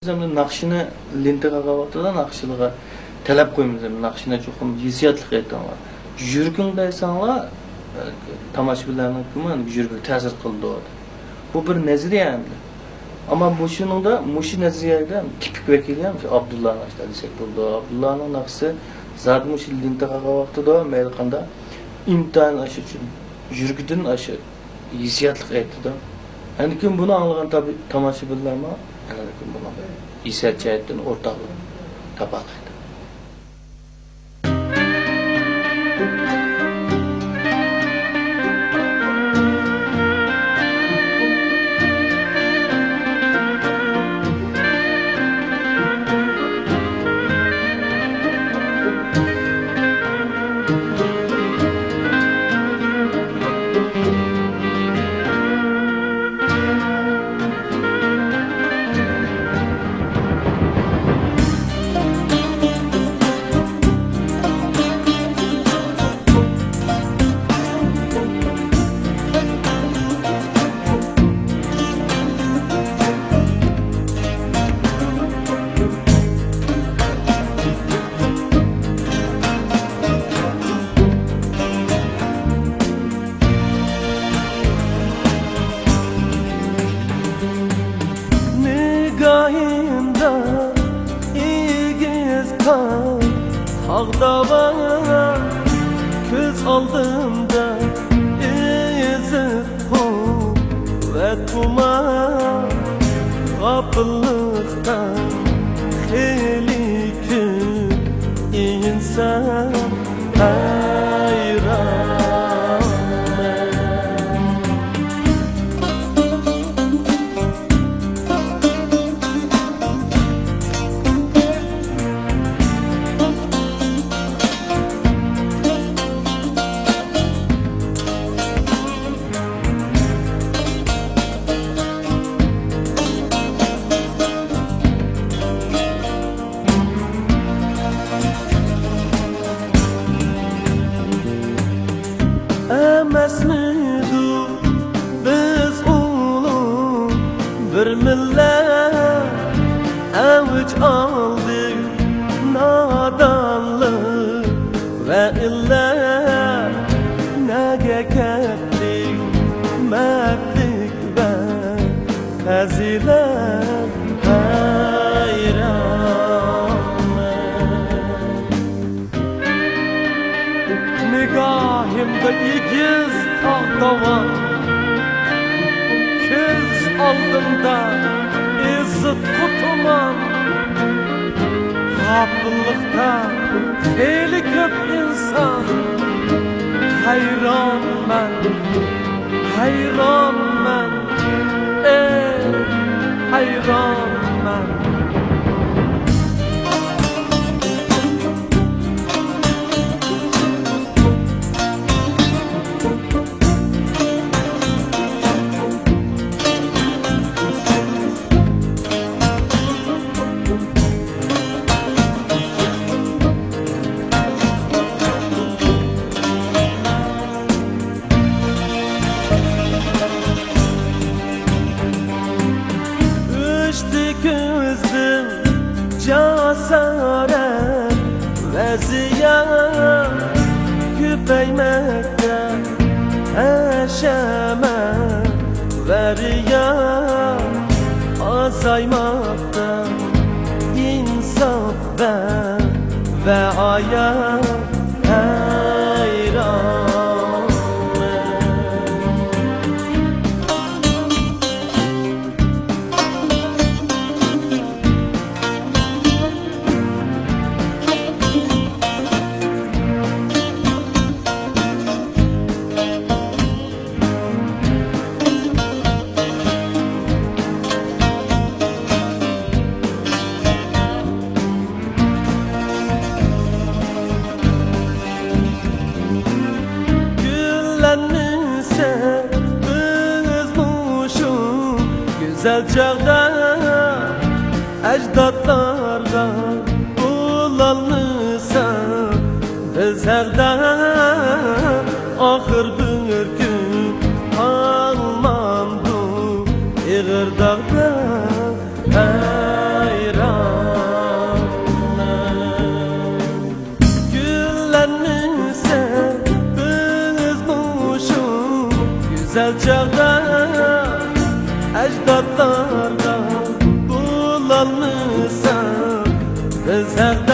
Bizimle nakşine lentega kavatıda nakşılığa talep koymuyoruz. Nakşine çok hissiyatlık etti ama. Jürgün sanla tamaşabilarning kimi jürgü ta'sir qildi. Bu bir nazariya endi. Ama bu şunun da mushi nazariyada tipik vakili ham Abdullah Naqshda desek bo'ldi. Abdullahning naqshi zat mushi lentega kavatıda Amerikanda imtihan aşı için jürgüdün aşı hissiyatlık etti da. Yani kim bunu anlayan tabi tamaşabilar mı? Yani kim bunu hissiyat cihetten ortaklık tapaklaydı. Ağdava köz aldığımda izi ve tuma kapılıkta heli kül insan hayran. Emesmidu biz ulu bir millet avuç aldık nadanlık ve illet nege kettik mertlik ve fazilet hayran. Nigahimde ikiz tahtava köz aldımda izzet tutumam kapıllıkta feyli köp insan hayran ben hayran ben. Casaret ve ziyan küpeymekte eşeme ve riya azaymakta insaf ve hayat hayran. Güzel çağda ecdatlarga kullanmışsa bizlerden ahır bir gün kalmandı İğir dağda kalmışsan biz her